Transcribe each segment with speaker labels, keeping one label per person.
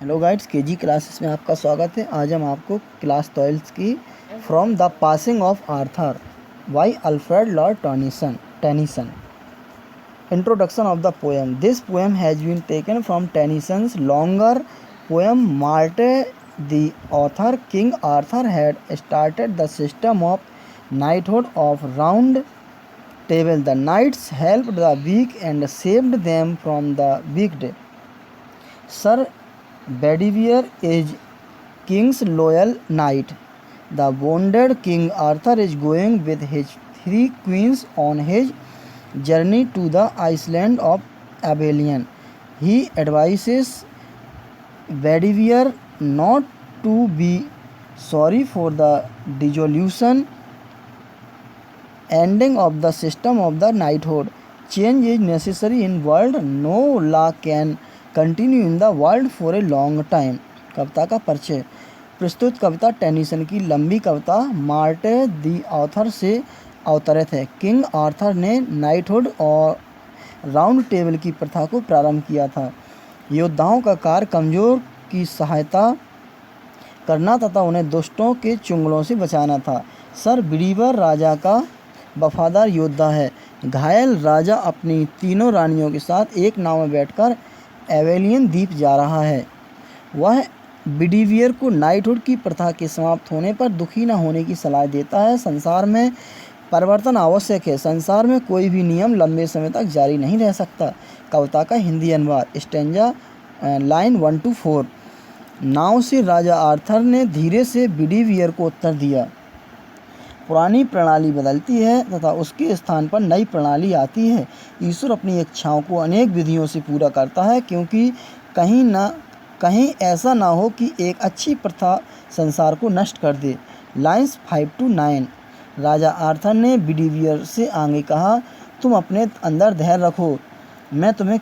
Speaker 1: Hello guides, KG classes में आपका स्वागत है। आज हम आपको क्लास 12 की from the passing of Arthur by Alfred Lord Tennyson introduction of the poem. This poem has been taken from Tennyson's longer poem Morte. The author King Arthur had started the system of knighthood of round table. The knights helped the weak and saved them from the wicked. Sir Bedivere is king's loyal knight. The wounded King Arthur is going with his 3 queens on his journey to the island of Abelian. He advises Bedivere not to be sorry for the dissolution ending of the system of the knighthood. Change is necessary in world. No law can continue in the world for a long time. कविता का परिचय। प्रस्तुत कविता Tennyson की लंबी कविता मार्टे the author से अवतरित है। King Arthur ने नाइटहुड और राउंड टेबल की प्रथा को प्रारंभ किया था। योद्धाओं का कार्य कमज़ोर की सहायता करना तथा उन्हें दुष्टों के चुंगलों से बचाना था। सर बिडीवर राजा का वफादार योद्धा है। घायल राजा अपनी तीनों रानियों के साथ एक नाव में बैठकर एवेलियन द्वीप जा रहा है। वह बिडीवियर को नाइटहुड की प्रथा के समाप्त होने पर दुखी न होने की सलाह देता है। संसार में परिवर्तन आवश्यक है। संसार में कोई भी नियम लंबे समय तक जारी नहीं रह सकता। कविता का हिंदी अनुवाद। Stanza line 1 to 4। नाव से राजा आर्थर ने धीरे से बिडीवियर को उत्तर दिया। पुरानी प्रणाली बदलती है तथा उसके स्थान पर नई प्रणाली आती है। ईश्वर अपनी इच्छाओं को अनेक विधियों से पूरा करता है, क्योंकि कहीं ऐसा ना हो कि एक अच्छी प्रथा संसार को नष्ट कर दे। Lines 5 to 9। राजा आर्थर ने बिडीवियर से आगे कहा, तुम अपने अंदर धैर्य रखो। मैं तुम्हें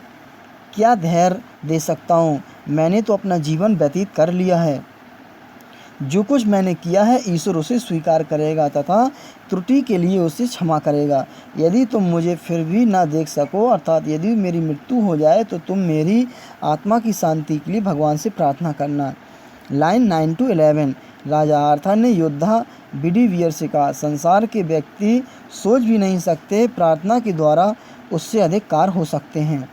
Speaker 1: क्या धैर्य दे सकता हूँ? मैंने तो अपना जीवन व्यतीत कर लिया है। जो कुछ मैंने किया है ईश्वर उसे स्वीकार करेगा तथा त्रुटि के लिए उसे क्षमा करेगा। यदि तुम मुझे फिर भी ना देख सको, अर्थात यदि मेरी मृत्यु हो जाए, तो तुम मेरी आत्मा की शांति के लिए भगवान से प्रार्थना करना। Line 9 to 11। राजा आर्थर ने योद्धा बिडीवियर से कहा, संसार के व्यक्ति सोच भी नहीं सकते प्रार्थना के द्वारा उससे अधिक कार्य हो सकते हैं।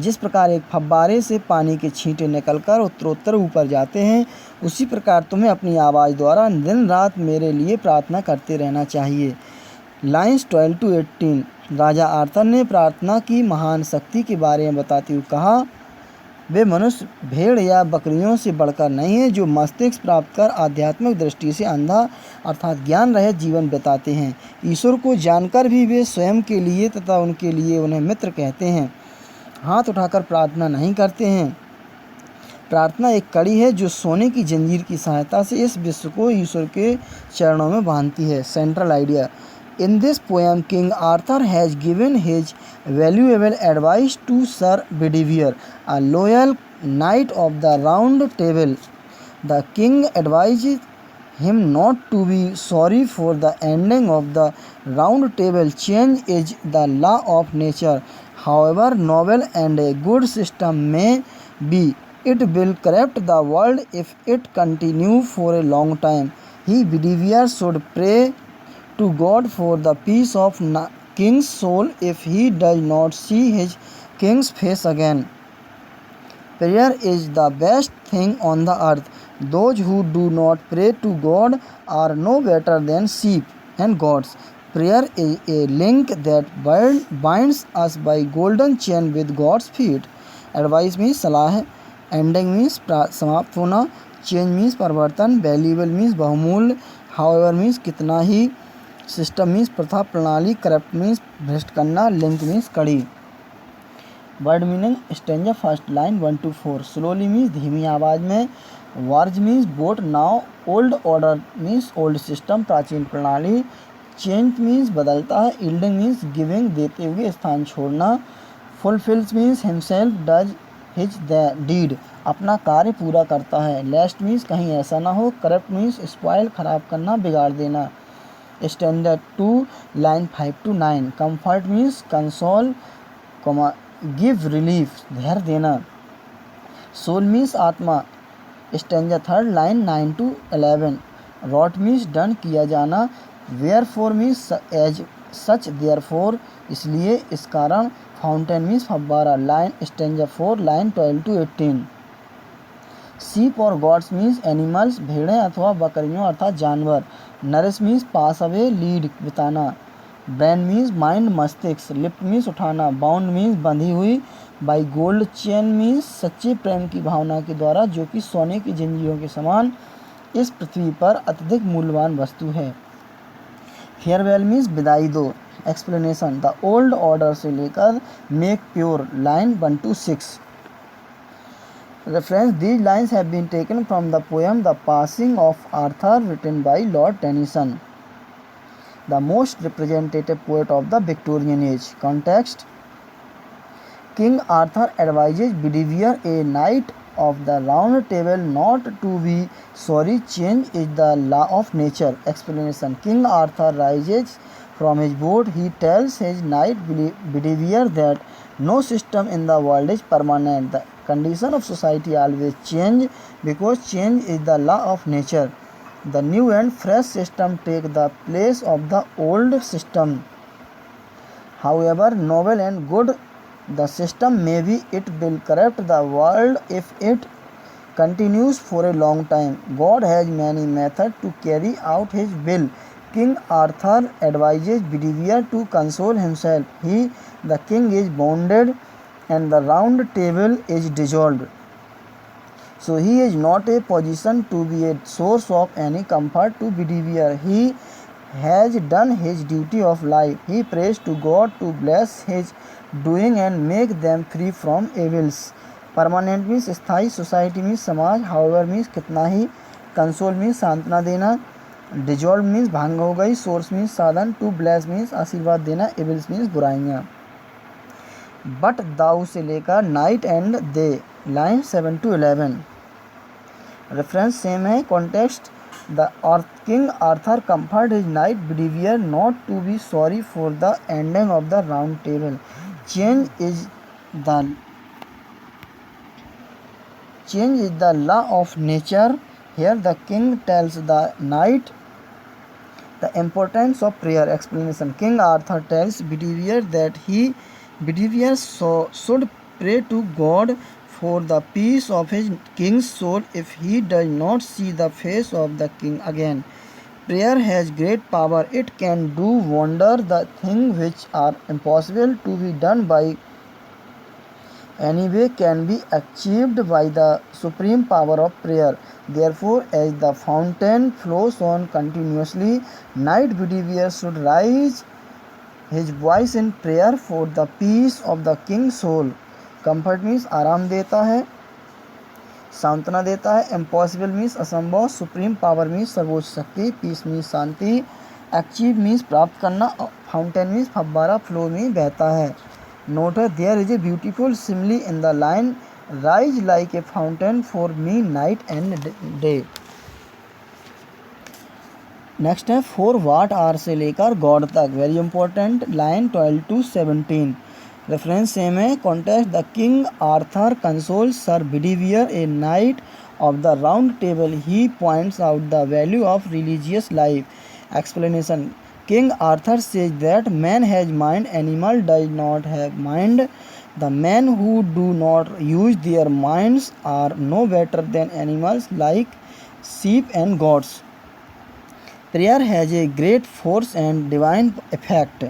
Speaker 1: जिस प्रकार एक फव्वारे से पानी के छींटे निकलकर उत्तरोत्तर ऊपर जाते हैं, उसी प्रकार तुम्हें अपनी आवाज़ द्वारा दिन रात मेरे लिए प्रार्थना करते रहना चाहिए। Lines 12 to 18। राजा आर्थर ने प्रार्थना की महान शक्ति के बारे में बताते हुए कहा, वे मनुष्य भेड़ या बकरियों से बढ़कर नहीं है, जो मस्तिष्क प्राप्त कर आध्यात्मिक दृष्टि से अंधा अर्थात ज्ञान रहित जीवन बिताते हैं। ईश्वर को जानकर भी वे स्वयं के लिए तथा उनके लिए उन्हें मित्र कहते हैं। हाथ उठाकर प्रार्थना नहीं करते हैं। प्रार्थना एक कड़ी है जो सोने की जंजीर की सहायता से इस विश्व को ईश्वर के चरणों में बांधती है। Central idea. In this poem King Arthur has given his valuable advice to sir Bedivere, a loyal knight of the round table. The king advise him not to be sorry for the ending of the round table. Change is the law of nature. However noble and a good system may be, it will corrupt the world if it continue for a long time. He Bedivere should pray to God for the peace of king's soul if he does not see his king's face again. Prayer is the best thing on the earth. Those who do not pray to God are no better than sheep and goats. Prayer is a link that binds us by golden chain with God's feet. Advice means सलाह है। Ending means समाप्त होना। Change means परिवर्तन। Valuable means बहुमूल्य। However means कितना ही। System means प्रथा प्रणाली। Corrupt means भ्रष्ट करना। Link means कड़ी। Word meaning. Stanza first line 1 to 4। Slowly means धीमी आवाज़ में। वार्ज मीन्स बोट नाव। Old order means old system प्राचीन प्रणाली। चेंज मीन्स बदलता है। यील्डिंग मीन्स गिविंग देते हुए स्थान छोड़ना। Fulfils means himself does his deed अपना कार्य पूरा करता है। लेस्ट मीन्स कहीं ऐसा ना हो। करप्ट मीन्स स्पॉइल खराब करना बिगाड़ देना। Standard 2 line 5 to 9। Comfort means console give relief धैर्य देना। सोल मीन्स आत्मा, stanza third line 9 to 11। Rot means डन किया जाना, wherefore means as such therefore इसलिए इस कारण, फाउंटेन मीन्स फव्वारा, लाइन स्टेंजा 4 लाइन 12 to 18। सीप और गॉड्स मीन्स एनिमल्स, भेड़ें अथवा बकरियों अर्थात जानवर। Nourish means pass away lead बिताना। ब्रेन मीन्स माइंड मस्तिष्क। लिफ्ट मीन्स उठाना। बाउंड मीन्स बंधी हुई। बाई गोल्ड चेन मीन्स सच्चे प्रेम की भावना के द्वारा जो कि सोने की जंजीरों के समान इस पृथ्वी पर अत्यधिक मूल्यवान वस्तु है। फेयरवेल मीन्स विदाई दो। एक्सप्लेनेशन, द ओल्ड ऑर्डर से लेकर make pure line 1 to 6। Reference, these lines have been taken from the poem The Passing of Arthur written by Lord Tennyson, the most representative poet of the Victorian age. Context, King Arthur advises Bedivere, a knight of the round table, not to be sorry, change is the law of nature. Explanation, King Arthur rises from his boat. He tells his knight Bedivere that no system in the world is permanent. The condition of society always change because change is the law of nature. The new and fresh system take the place of the old system. However noble and good the system may be, it will corrupt the world if it continues for a long time. God has many methods to carry out his will. King Arthur advises Bedivere to console himself. The king is wounded and the round table is dissolved, so he is not a position to be a source of any comfort to Bedivere. He has done his duty of life. He prays to God to bless his doing and make them free from evils. Permanent means स्थायी, society means समाज, however means कितना ही, console means सांत्वना देना, dissolve means भंग हो गई, source means साधन, to bless means आशीर्वाद देना, एविल्स मीन्स बुराइयाँ। बट दाऊ से लेकर night and day line 7 to 11। Reference same है। Context, the King Arthur comfort his knight Bedivere not to be sorry for the ending of the round table. Change is the law of nature. Here the king tells the knight the importance of prayer. Explanation, King Arthur tells Bedivere that Bedivere should pray to God for the peace of his king's soul if he does not see the face of the king again. Prayer has great power. It can do wonder. The things which are impossible to be done by anyway can be achieved by the supreme power of prayer. Therefore, as the fountain flows on continuously, Knight Bedivere should raise his voice in prayer for the peace of the king's soul. Comfort means आराम देता है, सांत्वना देता है। Impossible means असंभव। Supreme power means सर्वोच्च शक्ति। Peace means शांति। अचीव मीन्स प्राप्त करना। फाउंटेन मीन्स फव्वारा। फ्लो मीन्स बहता है। नोट है, there is a beautiful simile in the line rise like a fountain for me night and day. Next है फोर वाट आर से लेकर गॉड तक, very important, line 12 to 17। Reference same है। Context, the King Arthur console sir Bedivere, A knight of the round table. He points out the value of religious life. Explanation, king Arthur says that man has mind, animal does not have mind. The man who do not use their minds are no better than animals like sheep and goats. Prayer has a great force and divine effect.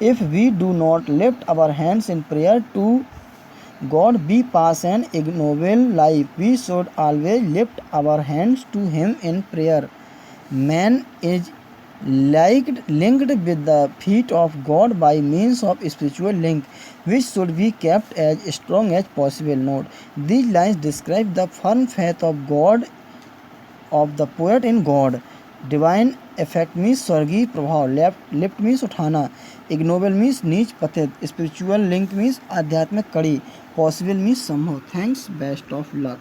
Speaker 1: If we do not lift our hands in prayer to God, we pass an ignoble life. We should always lift our hands to Him in prayer. Man is linked with the feet of God by means of spiritual link, which should be kept as strong as possible. Note, these lines describe the firm faith of the poet in God. Divine effect means स्वर्गीय प्रभाव। Lift means उठाना। Ignoble means नीच पतित। Spiritual link means आध्यात्मिक कड़ी। Possible means संभव। Thanks, best of luck.